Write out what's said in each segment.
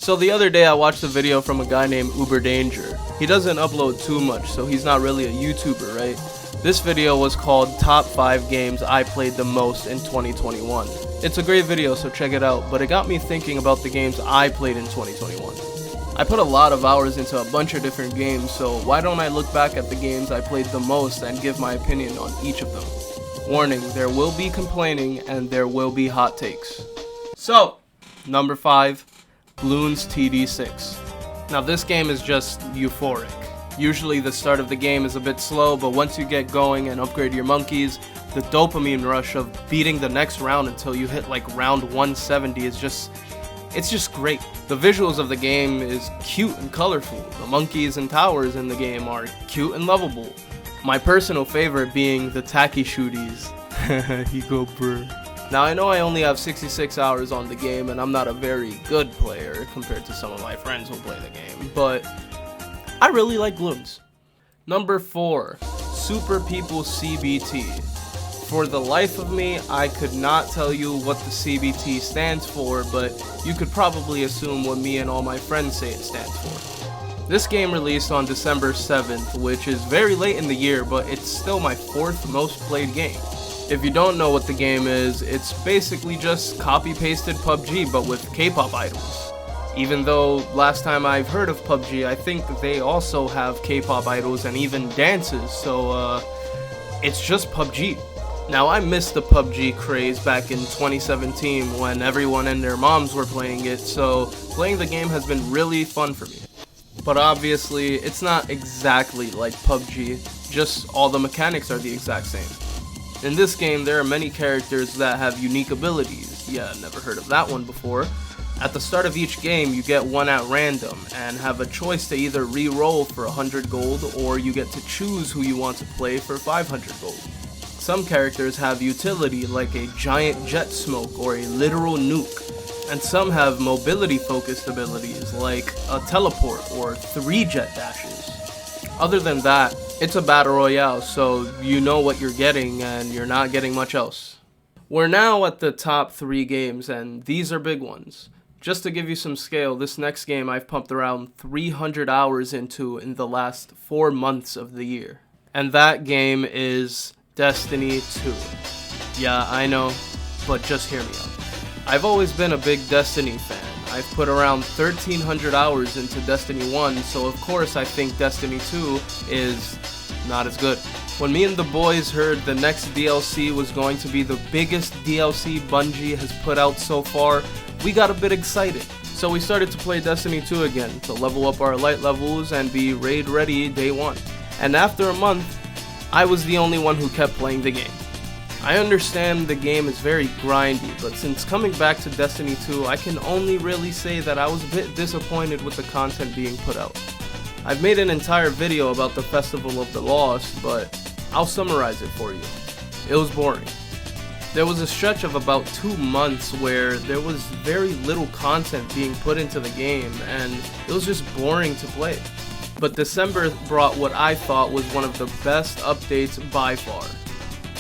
So the other day I watched a video from a guy named Uber Danger. He doesn't upload too much, so he's not really a YouTuber, right? This video was called Top 5 Games I Played the Most in 2021. It's a great video, so check it out, but it got me thinking about the games I played in 2021. I put a lot of hours into a bunch of different games, so why don't I look back at the games I played the most and give my opinion on each of them. Warning, there will be complaining and there will be hot takes. So, number 5. Bloons TD6. Now this game is just euphoric. Usually the start of the game is a bit slow, but once you get going and upgrade your monkeys, the dopamine rush of beating the next round until you hit like round 170 is just great. The visuals of the game is cute and colorful. The monkeys and towers in the game are cute and lovable. My personal favorite being the tacky shooties. He go brr. Now I know I only have 66 hours on the game and I'm not a very good player compared to some of my friends who play the game, but I really like Bloons. Number 4, Super People CBT. For the life of me, I could not tell you what the CBT stands for, but you could probably assume what me and all my friends say it stands for. This game released on December 7th, which is very late in the year, but it's still my 4th most played game. If you don't know what the game is, it's basically just copy-pasted PUBG, but with K-pop idols. Even though last time I've heard of PUBG, I think they also have K-pop idols and even dances, so it's just PUBG. Now I missed the PUBG craze back in 2017 when everyone and their moms were playing it, so playing the game has been really fun for me. But obviously, it's not exactly like PUBG, just all the mechanics are the exact same. In this game, there are many characters that have unique abilities. Yeah, never heard of that one before. At the start of each game, you get one at random and have a choice to either re-roll for 100 gold or you get to choose who you want to play for 500 gold. Some characters have utility like a giant jet smoke or a literal nuke, and some have mobility focused abilities like a teleport or 3 jet dashes. Other than that, it's a battle royale, so you know what you're getting and you're not getting much else. We're now at the top 3 games and these are big ones. Just to give you some scale, this next game I've pumped around 300 hours into in the last 4 months of the year. And that game is Destiny 2. Yeah, I know, but just hear me out. I've always been a big Destiny fan. I've put around 1,300 hours into Destiny 1, so of course I think Destiny 2 is not as good. When me and the boys heard the next DLC was going to be the biggest DLC Bungie has put out so far, we got a bit excited. So we started to play Destiny 2 again, to level up our light levels and be raid ready day 1. And after a month, I was the only one who kept playing the game. I understand the game is very grindy, but since coming back to Destiny 2, I can only really say that I was a bit disappointed with the content being put out. I've made an entire video about the Festival of the Lost, but I'll summarize it for you. It was boring. There was a stretch of about 2 months where there was very little content being put into the game, and it was just boring to play. But December brought what I thought was one of the best updates by far.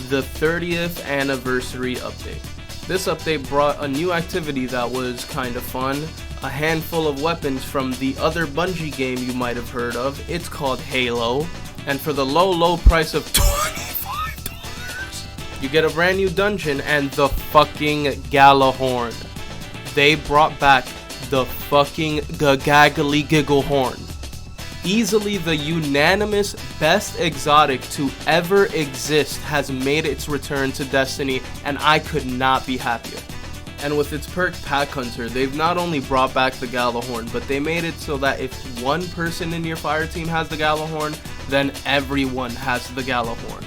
The 30th anniversary update. This update brought a new activity that was kind of fun, a handful of weapons from the other Bungie game you might have heard of. It's called Halo, and for the low price of $25, you get a brand new dungeon and the fucking Galahorn. They brought back the fucking Gagaggly Giggle Horn. Easily the unanimous best exotic to ever exist has made its return to Destiny, and I could not be happier. And with its perk Pack Hunter, they've not only brought back the Galahorn, but they made it so that if one person in your fire team has the Galahorn, then everyone has the Galahorn.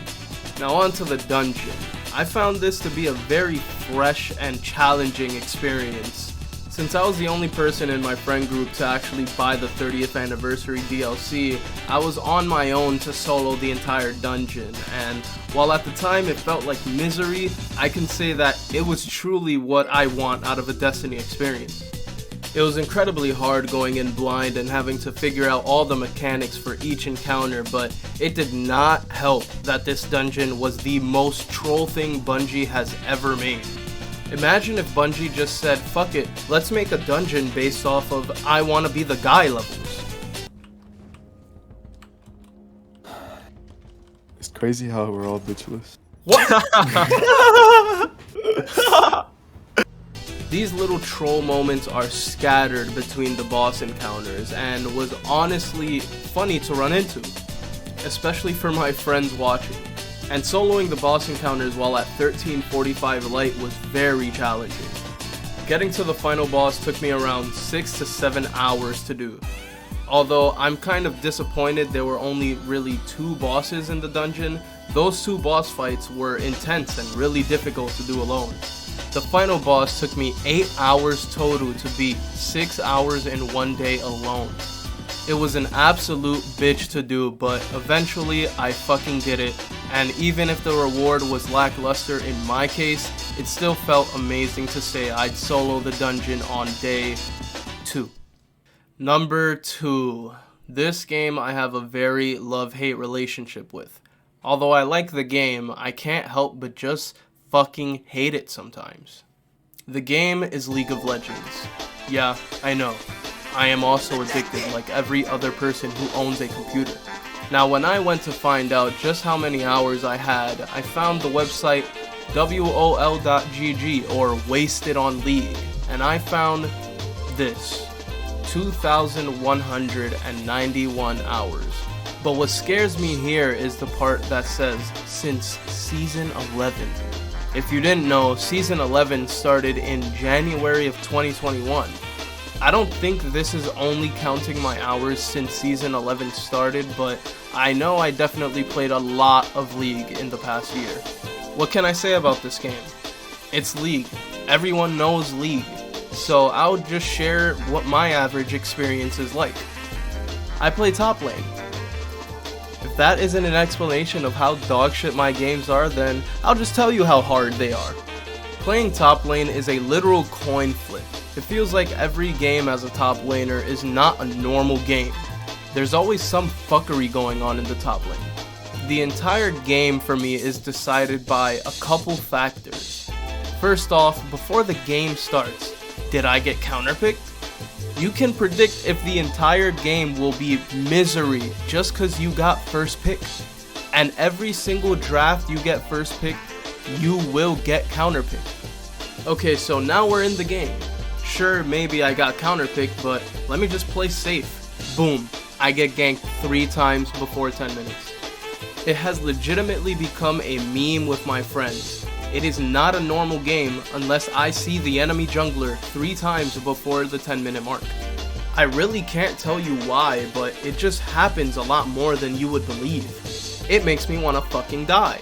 Now on to the dungeon. I found this to be a very fresh and challenging experience. Since I was the only person in my friend group to actually buy the 30th anniversary DLC, I was on my own to solo the entire dungeon, and while at the time it felt like misery, I can say that it was truly what I want out of a Destiny experience. It was incredibly hard going in blind and having to figure out all the mechanics for each encounter, but it did not help that this dungeon was the most troll thing Bungie has ever made. Imagine if Bungie just said, fuck it, let's make a dungeon based off of I wanna be the guy levels. It's crazy how we're all bitchless. What? These little troll moments are scattered between the boss encounters and was honestly funny to run into, especially for my friends watching. And soloing the boss encounters while at 1345 light was very challenging. Getting to the final boss took me around 6 to 7 hours to do. Although I'm kind of disappointed there were only really 2 bosses in the dungeon, those 2 boss fights were intense and really difficult to do alone. The final boss took me 8 hours total to beat, 6 hours in one day alone. It was an absolute bitch to do, but eventually I fucking did it, and even if the reward was lackluster in my case, it still felt amazing to say I'd solo the dungeon on day 2. Number 2. This game I have a very love-hate relationship with. Although I like the game, I can't help but just fucking hate it sometimes. The game is League of Legends. Yeah, I know. I am also addicted like every other person who owns a computer. Now when I went to find out just how many hours I had, I found the website wol.gg or Wasted on League, and I found this. 2,191 hours. But what scares me here is the part that says since season 11. If you didn't know, season 11 started in January of 2021. I don't think this is only counting my hours since season 11 started, but I know I definitely played a lot of League in the past year. What can I say about this game? It's League. Everyone knows League. So I'll just share what my average experience is like. I play top lane. If that isn't an explanation of how dogshit my games are, then I'll just tell you how hard they are. Playing top lane is a literal coin flip. It feels like every game as a top laner is not a normal game. There's always some fuckery going on in the top lane. The entire game for me is decided by a couple factors. First off, before the game starts, did I get counterpicked? You can predict if the entire game will be misery just cause you got first pick. And every single draft you get first pick, you will get counterpicked. Okay, so now we're in the game. Sure, maybe I got counterpicked, but let me just play safe. Boom, I get ganked 3 times before 10 minutes. It has legitimately become a meme with my friends. It is not a normal game unless I see the enemy jungler 3 times before the 10-minute mark. I really can't tell you why, but it just happens a lot more than you would believe. It makes me want to fucking die.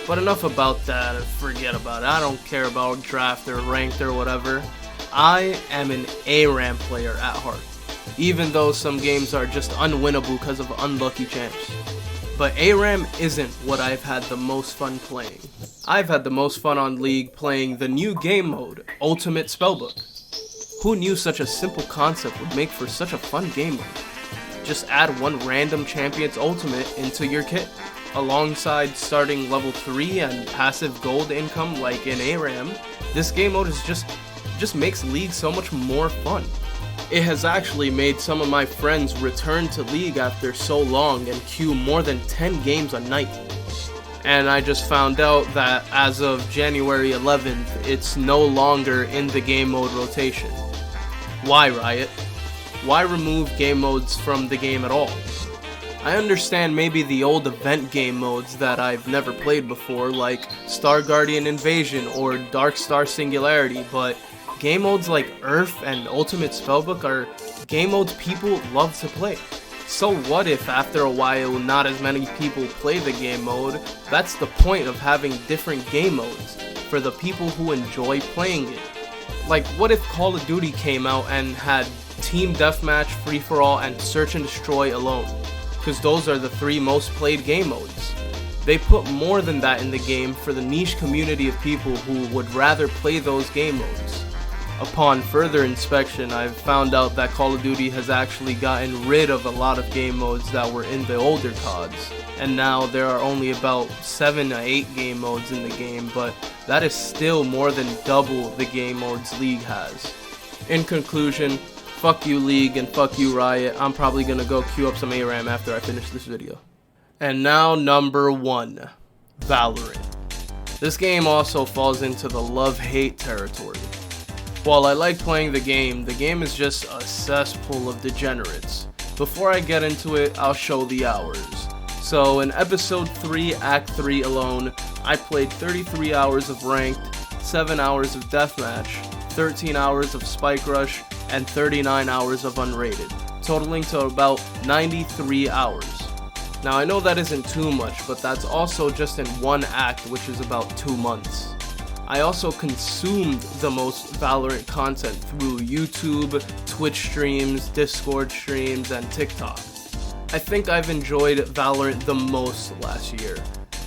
But enough about that, forget about it. I don't care about draft or ranked or whatever. I am an ARAM player at heart, even though some games are just unwinnable because of unlucky champs. But ARAM isn't what I've had the most fun playing. I've had the most fun on League playing the new game mode, Ultimate Spellbook. Who knew such a simple concept would make for such a fun game mode? Just add one random champion's ultimate into your kit, alongside starting level 3 and passive gold income like in ARAM. This game mode is just makes League so much more fun. It has actually made some of my friends return to League after so long and queue more than 10 games a night. And I just found out that as of January 11th, it's no longer in the game mode rotation. Why, Riot? Why remove game modes from the game at all? I understand maybe the old event game modes that I've never played before, like Star Guardian Invasion or Dark Star Singularity, but game modes like Earth and Ultimate Spellbook are game modes people love to play. So what if after a while not as many people play the game mode? That's the point of having different game modes, for the people who enjoy playing it. Like what if Call of Duty came out and had Team Deathmatch, Free For All, and Search and Destroy alone? Because those are the 3 most played game modes. They put more than that in the game for the niche community of people who would rather play those game modes. Upon further inspection, I've found out that Call of Duty has actually gotten rid of a lot of game modes that were in the older CODs, and now there are only about 7 to 8 game modes in the game, but that is still more than double the game modes League has. In conclusion, fuck you League and fuck you Riot. I'm probably gonna go queue up some ARAM after I finish this video. And now number 1, Valorant. This game also falls into the love-hate territory. While I like playing the game is just a cesspool of degenerates. Before I get into it, I'll show the hours. So in episode 3, act 3 alone, I played 33 hours of ranked, 7 hours of deathmatch, 13 hours of spike rush, and 39 hours of unrated, totaling to about 93 hours. Now I know that isn't too much, but that's also just in one act, which is about 2 months. I also consumed the most Valorant content through YouTube, Twitch streams, Discord streams, and TikTok. I think I've enjoyed Valorant the most last year.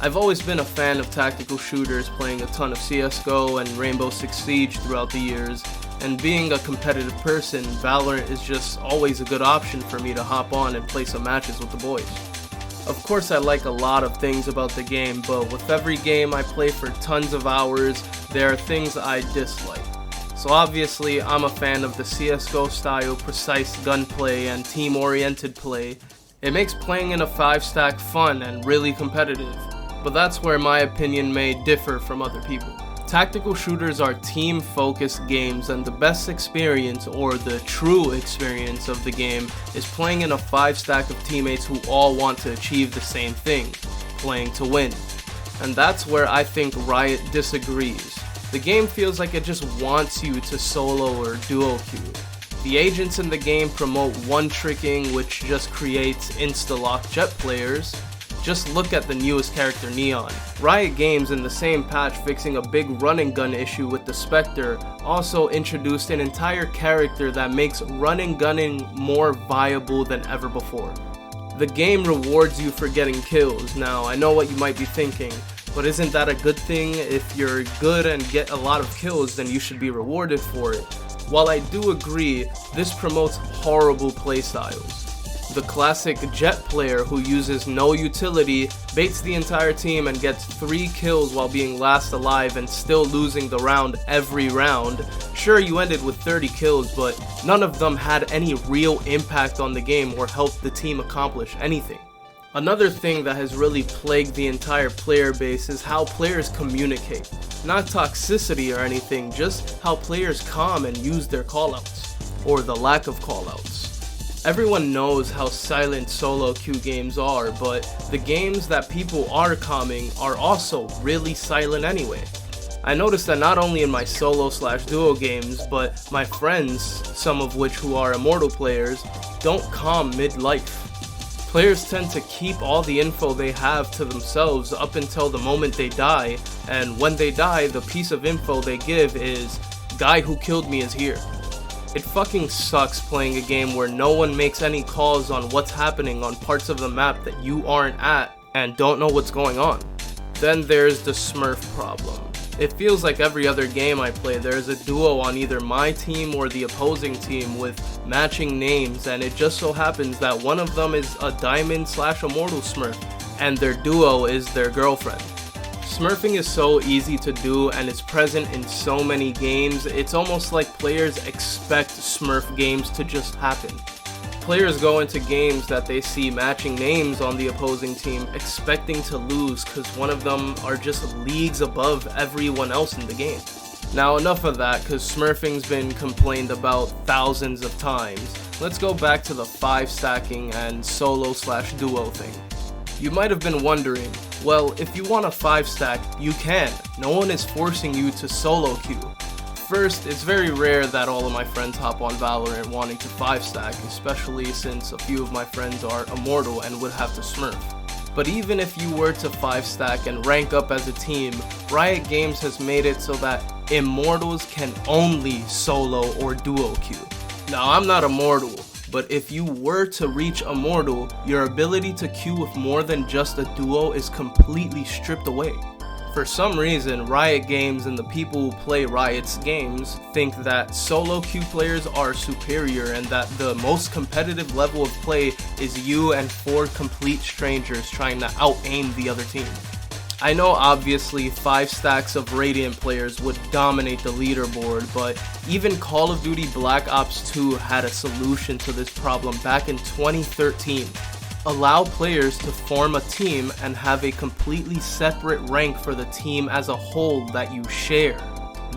I've always been a fan of tactical shooters, playing a ton of CSGO and Rainbow Six Siege throughout the years, and being a competitive person, Valorant is just always a good option for me to hop on and play some matches with the boys. Of course I like a lot of things about the game, but with every game I play for tons of hours, there are things I dislike. So obviously I'm a fan of the CSGO style precise gunplay and team-oriented play. It makes playing in a 5-stack fun and really competitive, but that's where my opinion may differ from other people. Tactical shooters are team-focused games, and the best experience, or the true experience of the game, is playing in a 5-stack of teammates who all want to achieve the same thing, playing to win. And that's where I think Riot disagrees. The game feels like it just wants you to solo or duo queue. The agents in the game promote one-tricking, which just creates insta-lock jet players. Just look at the newest character, Neon. Riot Games, in the same patch fixing a big running gun issue with the Spectre, also introduced an entire character that makes running gunning more viable than ever before. The game rewards you for getting kills. Now, I know what you might be thinking, but isn't that a good thing? If you're good and get a lot of kills, then you should be rewarded for it. While I do agree, this promotes horrible playstyles. The classic jet player who uses no utility, baits the entire team and gets 3 kills while being last alive and still losing the round every round. Sure, you ended with 30 kills, but none of them had any real impact on the game or helped the team accomplish anything. Another thing that has really plagued the entire player base is how players communicate. Not toxicity or anything, just how players calm and use their callouts, or the lack of callouts. Everyone knows how silent solo queue games are, but the games that people are calming are also really silent anyway. I noticed that not only in my solo/duo games, but my friends, some of which who are Immortal players, don't calm mid-life. Players tend to keep all the info they have to themselves up until the moment they die, and when they die, the piece of info they give is, "Guy who killed me is here." It fucking sucks playing a game where no one makes any calls on what's happening on parts of the map that you aren't at and don't know what's going on. Then there's the Smurf Problem. It feels like every other game I play there's a duo on either my team or the opposing team with matching names, and it just so happens that one of them is a Diamond/Immortal Smurf and their duo is their girlfriend. Smurfing is so easy to do and it's present in so many games, it's almost like players expect Smurf games to just happen. Players go into games that they see matching names on the opposing team expecting to lose because one of them are just leagues above everyone else in the game. Now enough of that, because Smurfing's been complained about thousands of times. Let's go back to the 5-stacking and solo/duo thing. You might have been wondering, well, if you want a 5-stack, you can. No one is forcing you to solo queue. First, it's very rare that all of my friends hop on Valorant wanting to 5-stack, especially since a few of my friends are Immortal and would have to Smurf. But even if you were to 5-stack and rank up as a team, Riot Games has made it so that Immortals can only solo or duo queue. Now, I'm not Immortal, but if you were to reach Immortal, your ability to queue with more than just a duo is completely stripped away. For some reason, Riot Games and the people who play Riot's games think that solo queue players are superior and that the most competitive level of play is you and 4 complete strangers trying to out-aim the other team. I know obviously 5 stacks of Radiant players would dominate the leaderboard, but even Call of Duty Black Ops 2 had a solution to this problem back in 2013. Allow players to form a team and have a completely separate rank for the team as a whole that you share.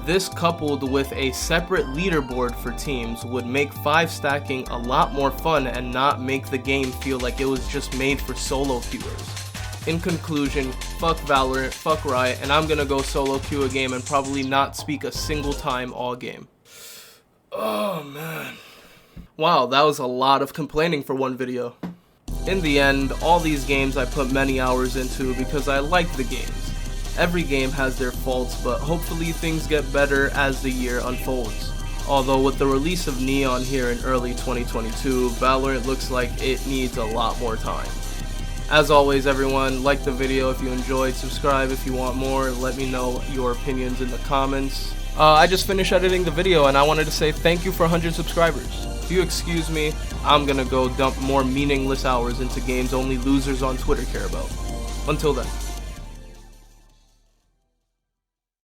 This coupled with a separate leaderboard for teams would make 5 stacking a lot more fun and not make the game feel like it was just made for solo queuers. In conclusion, fuck Valorant, fuck Riot, and I'm gonna go solo queue a game and probably not speak a single time all game. Oh man. Wow, that was a lot of complaining for one video. In the end, all these games I put many hours into because I like the games. Every game has their faults, but hopefully things get better as the year unfolds. Although with the release of Neon here in early 2022, Valorant looks like it needs a lot more time. As always everyone, like the video if you enjoyed, subscribe if you want more, let me know your opinions in the comments. I just finished editing the video and I wanted to say thank you for 100 subscribers. If you excuse me, I'm gonna go dump more meaningless hours into games only losers on Twitter care about. Until then.